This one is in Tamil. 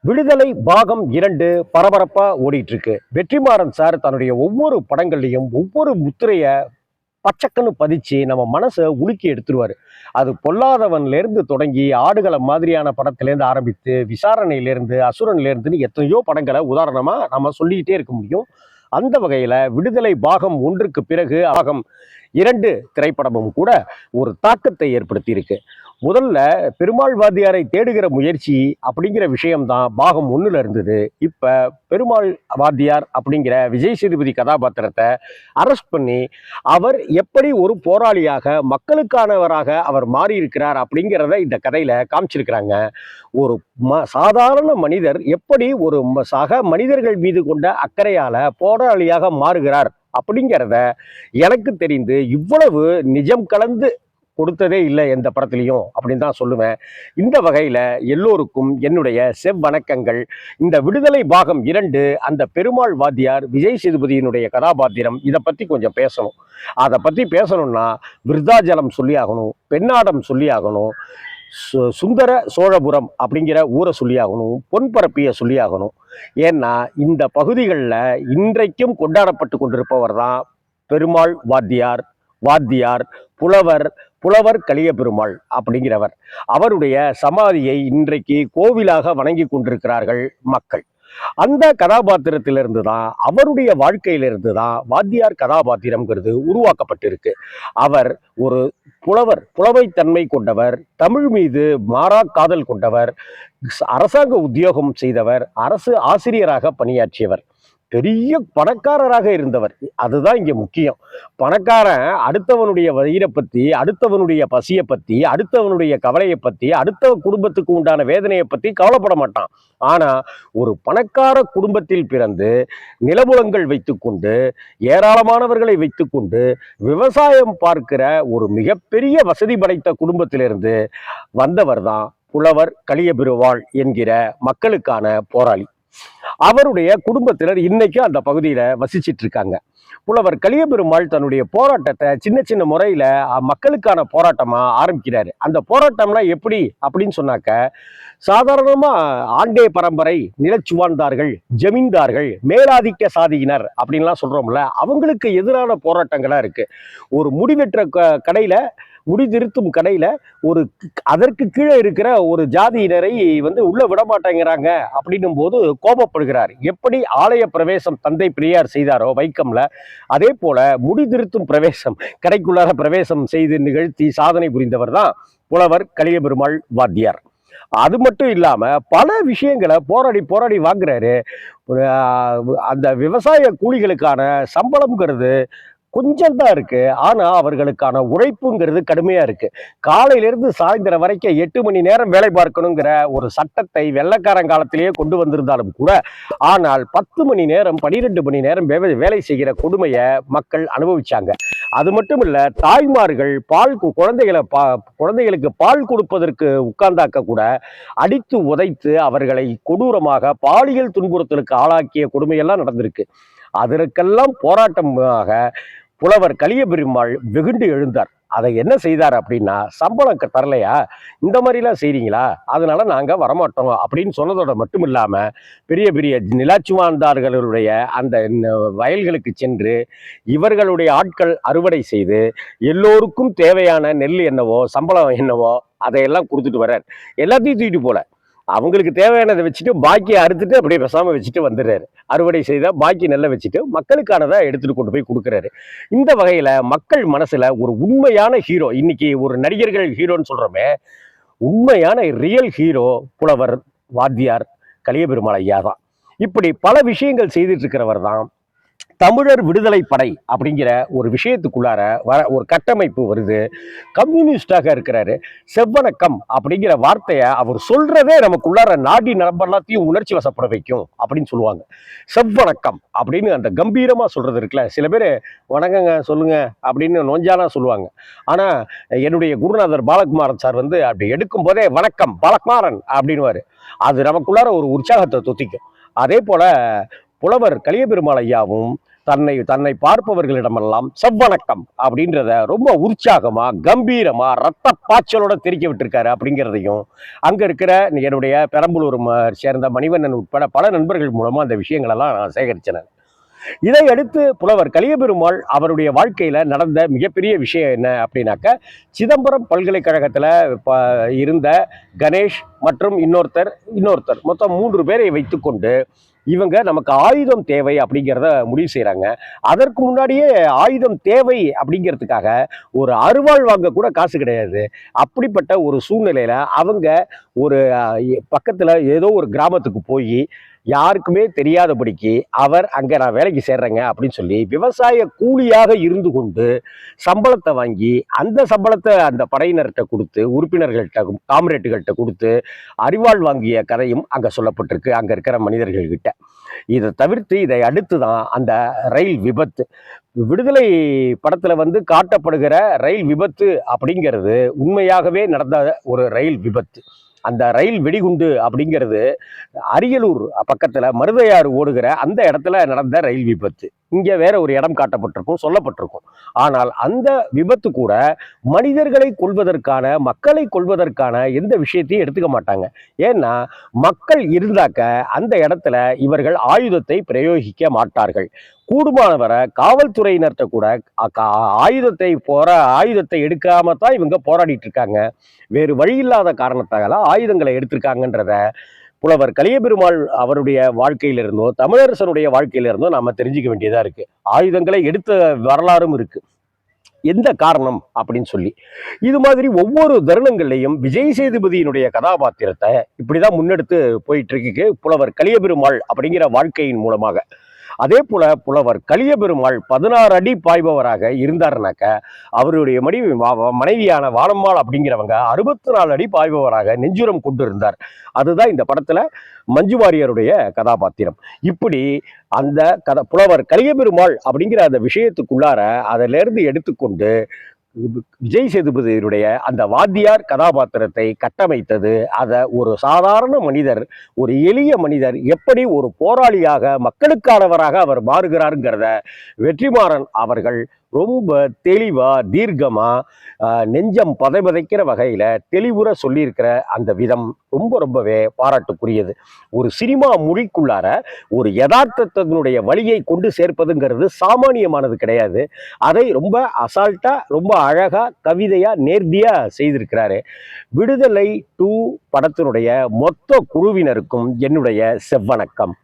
விடுதலை பாகம் 2 பரபரப்பா ஓடிட்டு இருக்கு. வெற்றிமாறன் சார் தன்னுடைய ஒவ்வொரு படங்கள்லையும் ஒவ்வொரு முத்திரைய பச்சக்குன்னு பதிச்சு நம்ம மனச உலுக்கி எடுத்துருவாரு. அது பொல்லாதவன்ல இருந்து தொடங்கி ஆடுகளம் மாதிரியான படத்துல இருந்து ஆரம்பித்து விசாரணையில இருந்து அசுரன்ல இருந்துன்னு எத்தனையோ படங்களை உதாரணமா நம்ம சொல்லிக்கிட்டே இருக்க முடியும். அந்த வகையில விடுதலை பாகம் 1க்கு பிறகு பாகம் 2 திரைப்படமும் கூட ஒரு தாக்கத்தை ஏற்படுத்தி இருக்கு. முதல்ல பெருமாள் வாத்தியாரை தேடுகிற முயற்சி அப்படிங்கிற விஷயம்தான் பாகம் 1ல இருந்தது. இப்ப பெருமாள் வாத்தியார் அப்படிங்கிற விஜய் சேதுபதி கதாபாத்திரத்தை அரெஸ்ட் பண்ணி அவர் எப்படி ஒரு போராளியாக மக்களுக்கானவராக அவர் மாறி இருக்கிறார் அப்படிங்கிறத இந்த கதையில காமிச்சிருக்கிறாங்க. ஒரு சாதாரண மனிதர் எப்படி ஒரு சக மனிதர்கள் மீது கொண்ட அக்கறையால போராளியாக மாறுகிறார் அப்படிங்கிறத எனக்கு தெரிந்து இவ்வளவு நிஜம் கலந்து கொடுத்ததே இல்லை எந்த படத்துலையும் அப்படின்னு தான் சொல்லுவேன். இந்த வகையில் எல்லோருக்கும் என்னுடைய செவ்வணக்கங்கள். இந்த விடுதலை பாகம் 2 அந்த பெருமாள் வாத்தியார் விஜய் சேதுபதியினுடைய கதாபாத்திரம் இதை பற்றி கொஞ்சம் பேசணும். அதை பற்றி பேசணும்னா விருத்தாஜலம் சொல்லி ஆகணும், பெண்ணாடம் சொல்லி ஆகணும், சுந்தர சோழபுரம் அப்படிங்கிற ஊரை சொல்லி ஆகணும், பொன்பரப்பியை சொல்லி ஆகணும். ஏன்னா இந்த பகுதிகளில் இன்றைக்கும் கொண்டாடப்பட்டு கொண்டிருப்பவர் தான் பெருமாள் வாத்தியார். வாத்தியார் புலவர் புலவர் கலிய பெருமாள் அப்படிங்கிறவர். அவருடைய சமாதியை இன்றைக்கு கோவிலாக வணங்கி கொண்டிருக்கிறார்கள் மக்கள். அந்த கதாபாத்திரத்திலிருந்து தான் அவருடைய வாழ்க்கையிலிருந்து தான் வாத்தியார் கதாபாத்திரம்ங்கிறது உருவாக்கப்பட்டிருக்கு. அவர் ஒரு புலவைத்தன்மை கொண்டவர், தமிழ் மீது மாறா காதல் கொண்டவர், அரசாங்க உத்தியோகம் செய்தவர், அரசு ஆசிரியராக பணியாற்றியவர், பெரிய பணக்காரராக இருந்தவர். அதுதான் இங்க முக்கியம். பணக்காரன் அடுத்தவனுடைய வயிறை பத்தி, அடுத்தவனுடைய பசியை பத்தி, அடுத்தவனுடைய கவலையை பத்தி, அடுத்த குடும்பத்துக்கு உண்டான வேதனையை பத்தி கவலைப்பட மாட்டான். ஆனா ஒரு பணக்கார குடும்பத்தில் பிறந்து நிலபுலங்கள் வைத்துக்கொண்டு ஏராளமானவர்களை வைத்துக்கொண்டு விவசாயம் பார்க்கிற ஒரு மிகப்பெரிய வசதி படைத்த குடும்பத்திலிருந்து வந்தவர் தான் புலவர் கலிய பெருமாள் என்கிற மக்களுக்கான போராளி. அவருடைய குடும்பத்தினர் இன்னைக்கு அந்த பகுதியில வசிச்சிட்டு இருக்காங்க. புலவர் கலிய பெருமாள் தன்னுடைய போராட்டத்தை சின்ன சின்ன முறையில மக்களுக்கான போராட்டமா ஆரம்பிக்கிறாரு. அந்த போராட்டம்னா எப்படி அப்படின்னு சொன்னாக்க, சாதாரணமா ஆண்டே பரம்பரை நிலச்சுவார்ந்தார்கள், ஜமீன்தார்கள், மேலாதிக்க சாதியினர் அப்படின்லாம் சொல்றோம்ல, அவங்களுக்கு எதிரான போராட்டங்களா இருக்கு. ஒரு முடிவெற்ற கடையில முடி திருத்தும் கடையில ஒரு அதற்கு கீழே இருக்கிற ஒரு ஜாதியினரை உள்ள விட மாட்டேங்கிறாங்க அப்படின்னும் போது கோபப்படுகிறார். எப்படி ஆலய பிரவேசம் தந்தை பெரியார் செய்தாரோ வைக்கம்ல, அதே போல முடி திருத்தும் பிரவேசம், கடைக்குள்ளார பிரவேசம் செய்து நிகழ்த்தி சாதனை புரிந்தவர் தான் புலவர் கலிய பெருமாள் வாத்தியார். அது மட்டும் இல்லாம பல விஷயங்களை போராடி போராடி வாங்குறாரு. அந்த விவசாய கூலிகளுக்கான சம்பளம்ங்கிறது கொஞ்சம் தான் இருக்கு. ஆனா அவர்களுக்கான உழைப்புங்கிறது கடுமையா இருக்கு. காலையிலிருந்து சாயந்தரம் வரைக்கும் 8 மணி நேரம் வேலை பார்க்கணுங்கிற ஒரு சட்டத்தை வெள்ளைக்காரங்காலத்திலேயே கொண்டு வந்திருந்தாலும் கூட, ஆனால் 10 மணி நேரம் 12 மணி நேரம் வேலை செய்கிற கொடுமையை மக்கள் அனுபவிச்சாங்க. அது மட்டும் இல்ல, தாய்மார்கள் குழந்தைகளுக்கு பால் கொடுப்பதற்கு உட்கார்ந்தாக்க கூட அடித்து உதைத்து அவர்களை கொடூரமாக பாலியல் துன்புறுத்தலுக்கு ஆளாக்கிய கொடுமையெல்லாம் நடந்திருக்கு. அதற்கெல்லாம் போராட்டமாக புலவர் கலிய பெருமாள் வெகுண்டு எழுந்தார். அதை என்ன செய்தார் அப்படின்னா, சம்பளம் தரலையா, இந்த மாதிரிலாம் செய்றீங்களா, அதனால நாங்க வரமாட்டோம் அப்படின்னு சொன்னதோட மட்டும் இல்லாம பெரிய பெரிய நிலாச்சுவார்ந்தார்களுடைய அந்த வயல்களுக்கு சென்று இவர்களுடைய ஆட்கள் அறுவடை செய்து எல்லோருக்கும் தேவையான நெல் என்னவோ சம்பளம் என்னவோ அதையெல்லாம் கொடுத்துட்டு வர்றார். எல்லாத்தையும் தூக்கிட்டு போல, அவங்களுக்கு தேவையானதை வச்சுட்டு பாக்கியை அறுத்துட்டு அப்படியே பேசாம வச்சுட்டு வந்துடுறாரு. அறுவடை செய்த பாக்கி நெல்லை வச்சுட்டு மக்களுக்கானதை எடுத்துட்டு கொண்டு போய் கொடுக்குறாரு. இந்த வகையில மக்கள் மனசுல ஒரு உண்மையான ஹீரோ, இன்னைக்கு ஒரு நடிகர்கள் ஹீரோன்னு சொல்றோமே, உண்மையான ரியல் ஹீரோ புலவர் வாத்தியார் கலிய பெருமாள் ஐயா தான். இப்படி பல விஷயங்கள் செய்துட்டு இருக்கிறவர் தான் தமிழர் விடுதலை படை அப்படிங்கிற ஒரு விஷயத்துக்குள்ளார ஒரு கட்டமைப்பு வருது. கம்யூனிஸ்டாக இருக்கிறாரு. செவ்வணக்கம் அப்படிங்கிற வார்த்தையை அவர் சொல்றதே நமக்குள்ளார நாடி நரம்பெல்லாத்தையும் உணர்ச்சி வசப்பட வைக்கும் அப்படின்னு சொல்லுவாங்க. செவ்வணக்கம் அப்படின்னு அந்த கம்பீரமா சொல்றது இருக்குல்ல, சில பேர் வணக்கங்க சொல்லுங்க அப்படின்னு நொஞ்சானா சொல்லுவாங்க. ஆனா என்னுடைய குருநாதர் பாலகுமாரன் சார் அப்படி எடுக்கும் போதே வணக்கம் பாலகுமாரன் அப்படின்னுவாரு. அது நமக்குள்ளார ஒரு உற்சாகத்தை தொத்திக்கும். அதே போல புலவர் கலிய பெருமாள் ஐயாவும் தன்னை தன்னை பார்ப்பவர்களிடமெல்லாம் செவ்வணக்கம் அப்படின்றத ரொம்ப உற்சாகமா கம்பீரமா ரத்த பாய்ச்சலோட தெரிக்க விட்டுருக்காரு அப்படிங்கிறதையும் அங்க இருக்கிற என்னுடைய பெரம்பலூர் சேர்ந்த மணிவண்ணன் உட்பட பல நண்பர்கள் மூலமா அந்த விஷயங்களெல்லாம் நான் சேகரிச்சேன். இதை அடுத்து புலவர் கலியபெருமாள் அவருடைய வாழ்க்கையில நடந்த மிகப்பெரிய விஷயம் என்ன அப்படின்னாக்க, சிதம்பரம் பல்கலைக்கழகத்துல இருந்த கணேஷ் மற்றும் இன்னொருத்தர் மொத்தம் 3 பேரை வைத்துக்கொண்டு இவங்க நமக்கு ஆயுதம் தேவை அப்படிங்கிறத முடிவு செய்கிறாங்க. அதற்கு முன்னாடியே ஆயுதம் தேவை அப்படிங்கிறதுக்காக ஒரு அருவாள் வாங்க கூட காசு கிடையாது. அப்படிப்பட்ட ஒரு சூழ்நிலையில அவங்க ஒரு பக்கத்துல ஏதோ ஒரு கிராமத்துக்கு போய் யாருக்குமே தெரியாதபடிக்கு அவர் அங்க நான் வேலைக்கு சேர்றேங்க அப்படின்னு சொல்லி விவசாய கூலியாக இருந்து கொண்டு சம்பளத்தை வாங்கி அந்த சம்பளத்தை அந்த படையினர்கிட்ட கொடுத்து உறுப்பினர்கள்ட்ட காம்ரேட்டுகள்கிட்ட கொடுத்து அறிவாள் வாங்கிய கதையும் அங்க சொல்லப்பட்டிருக்கு அங்க இருக்கிற மனிதர்கள் கிட்ட. இதை தவிர்த்து இதை அடுத்து தான் அந்த ரயில் விபத்து. விடுதலை படத்துல காட்டப்படுகிற ரயில் விபத்து அப்படிங்கிறது உண்மையாகவே நடந்த ஒரு ரயில் விபத்து. அந்த ரயில் வெடிகுண்டு அப்படிங்கிறது அரியலூர் பக்கத்துல மருதையாறு ஓடுகிற அந்த இடத்துல நடந்த ரயில் விபத்து. இங்க வேற ஒரு இடம் காட்டப்பட்டிருக்கும், சொல்லப்பட்டிருக்கும். ஆனால் அந்த விபத்து கூட மனிதர்களை கொல்வதற்கான மக்களை கொல்வதற்கான எந்த விஷயத்தையும் எடுத்துக்க மாட்டாங்க. ஏன்னா மக்கள் இருந்தாக்க அந்த இடத்துல இவர்கள் ஆயுதத்தை பிரயோகிக்க மாட்டார்கள். கூடுமானவரை காவல்துறையினர்கிட்ட கூட ஆயுதத்தை எடுக்காம தான் இவங்க போராடிட்டு இருக்காங்க. வேறு வழி இல்லாத காரணத்தால ஆயுதங்களை எடுத்திருக்காங்கன்றத புலவர் கலியபெருமாள் அவருடைய வாழ்க்கையிலிருந்தோ தமிழரசனுடைய வாழ்க்கையிலிருந்தோ நாம தெரிஞ்சுக்க வேண்டியதா இருக்கு. ஆயுதங்களை எடுத்த வரலாறும் இருக்கு. எந்த காரணம் அப்படின்னு சொல்லி இது மாதிரி ஒவ்வொரு தருணங்கள்லையும் விஜய் சேதுபதியினுடைய கதாபாத்திரத்தை இப்படிதான் முன்னெடுத்து போயிட்டு இருக்கு புலவர் கலியபெருமாள் அப்படிங்கிற வாழ்க்கையின் மூலமாக. அதே போல புலவர் கலியபெருமாள் 16 அடி பாய்பவராக இருந்தாருனாக்க அவருடைய மனைவியான வானம்மாள் அப்படிங்கிறவங்க 64 அடி பாய்பவராக நெஞ்சுரம் கொண்டு இருந்தார். அதுதான் இந்த படத்துல மஞ்சு வாரியருடைய கதாபாத்திரம். இப்படி அந்த புலவர் கலியபெருமாள் அப்படிங்கிற அந்த விஷயத்துக்குள்ளார அதிலிருந்து எடுத்துக்கொண்டு விஜய் சேதுபதியுடைய அந்த வாத்தியார் கதாபாத்திரத்தை கட்டமைத்தது. அதை ஒரு சாதாரண மனிதர், ஒரு எளிய மனிதர் எப்படி ஒரு போராளியாக மக்களுக்கானவராக அவர் மாறுகிறாருங்கிறத வெற்றிமாறன் அவர்கள் ரொம்ப தெளிவா தீர்க்கமா நெஞ்சம் பதைபதைக்கிற வகையில தெளிவுற சொல்லியிருக்கிற அந்த விதம் ரொம்பவே பாராட்டுக்குரியது. ஒரு சினிமா மொழிக்குள்ளார ஒரு யதார்த்தத்தினுடைய வழியை கொண்டு சேர்ப்பதுங்கிறது சாமானியமானது கிடையாது. அதை ரொம்ப அசால்ட்டா ரொம்ப அழகா கவிதையா நேர்த்தியா செய்திருக்கிறாரு. விடுதலை 2 படத்தினுடைய மொத்த குழுவினருக்கும் என்னுடைய செவ்வணக்கம்.